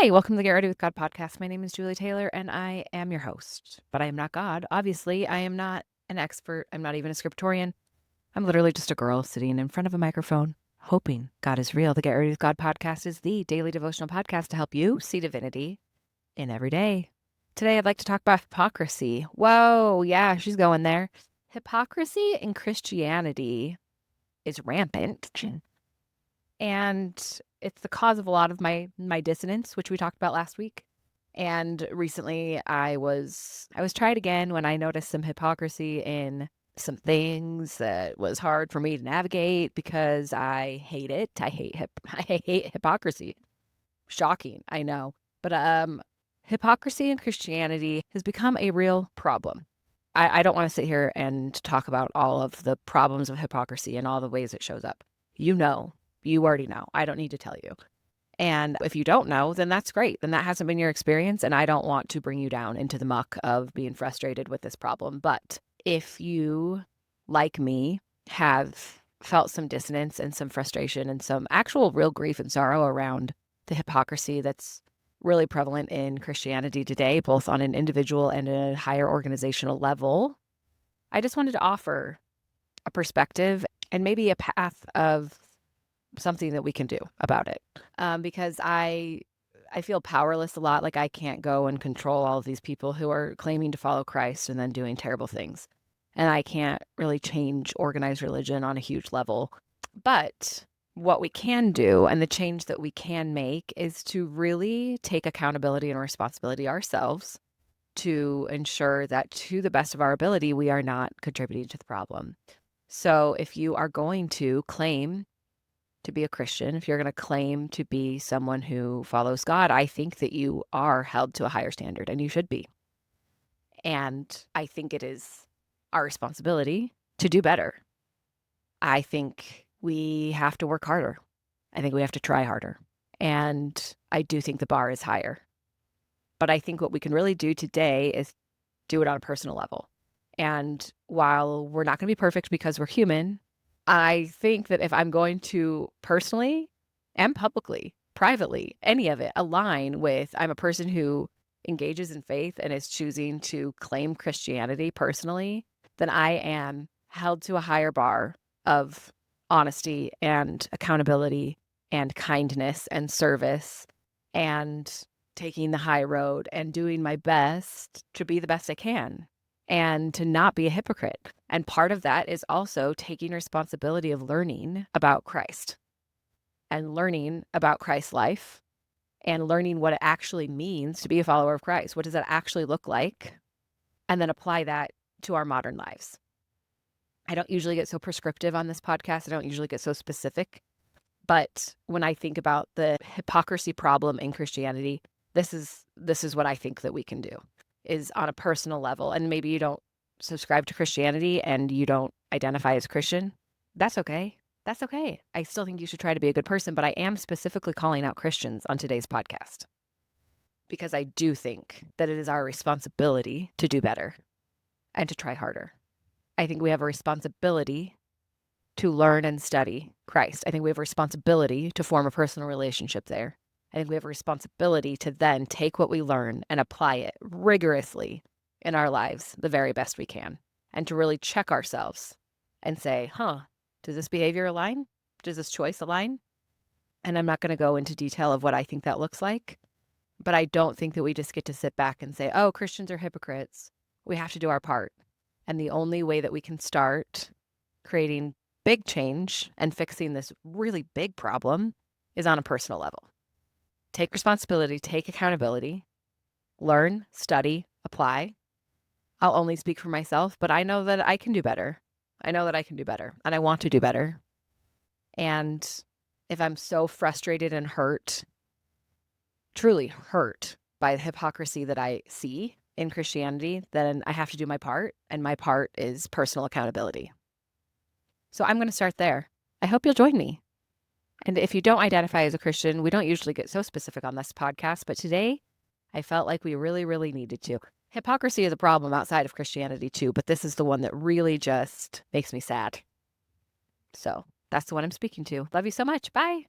Hi, welcome to the Get Ready with God podcast. My name is Julie Taylor, and I am your host. But I am not God. Obviously, I am not an expert. I'm not even a scriptorian. I'm literally just a girl sitting in front of a microphone, hoping God is real. The Get Ready with God podcast is the daily devotional podcast to help you see divinity in every day. Today, I'd like to talk about hypocrisy. Whoa, yeah, she's going there. Hypocrisy in Christianity is rampant. And it's the cause of a lot of my dissonance, which we talked about last week. And recently I was tried again when I noticed some hypocrisy in some things that was hard for me to navigate because I hate it. I hate hypocrisy. Shocking, I know. But hypocrisy in Christianity has become a real problem. I don't want to sit here and talk about all of the problems of hypocrisy and all the ways it shows up. You already know. I don't need to tell you. And if you don't know, then that's great. Then that hasn't been your experience. And I don't want to bring you down into the muck of being frustrated with this problem. But if you, like me, have felt some dissonance and some frustration and some actual real grief and sorrow around the hypocrisy that's really prevalent in Christianity today, both on an individual and a higher organizational level, I just wanted to offer a perspective and maybe a path of something that we can do about it. Because I feel powerless a lot. Like I can't go and control all of these people who are claiming to follow Christ and then doing terrible things. And I can't really change organized religion on a huge level. But what we can do and the change that we can make is to really take accountability and responsibility ourselves to ensure that to the best of our ability, we are not contributing to the problem. So if you are going to claim to be a Christian, if you're going to claim to be someone who follows God, I think that you are held to a higher standard, and you should be. And I think it is our responsibility to do better. I think we have to work harder. I think we have to try harder. And I do think the bar is higher. But I think what we can really do today is do it on a personal level. And while we're not going to be perfect because we're human, I think that if I'm going to personally and publicly, privately, any of it align with I'm a person who engages in faith and is choosing to claim Christianity personally, then I am held to a higher bar of honesty and accountability and kindness and service and taking the high road and doing my best to be the best I can and to not be a hypocrite. And part of that is also taking responsibility of learning about Christ and learning about Christ's life and learning what it actually means to be a follower of Christ. What does that actually look like? And then apply that to our modern lives. I don't usually get so prescriptive on this podcast. I don't usually get so specific. But when I think about the hypocrisy problem in Christianity, this is what I think that we can do, is on a personal level. And maybe you don't subscribe to Christianity and you don't identify as Christian. That's okay. That's okay. I still think you should try to be a good person, but I am specifically calling out Christians on today's podcast because I do think that it is our responsibility to do better and to try harder. I think we have a responsibility to learn and study Christ. I think we have a responsibility to form a personal relationship there. I think we have a responsibility to then take what we learn and apply it rigorously in our lives the very best we can, and to really check ourselves and say, does this behavior align? Does this choice align? And I'm not going to go into detail of what I think that looks like, but I don't think that we just get to sit back and say, oh, Christians are hypocrites. We have to do our part. And the only way that we can start creating big change and fixing this really big problem is on a personal level. Take responsibility, take accountability, learn, study, apply. I'll only speak for myself, but I know that I can do better. I know that I can do better, and I want to do better. And if I'm so frustrated and hurt, truly hurt by the hypocrisy that I see in Christianity, then I have to do my part, and my part is personal accountability. So I'm going to start there. I hope you'll join me. And if you don't identify as a Christian, we don't usually get so specific on this podcast, but today I felt like we really, really needed to. Hypocrisy is a problem outside of Christianity too, but this is the one that really just makes me sad. So that's the one I'm speaking to. Love you so much. Bye.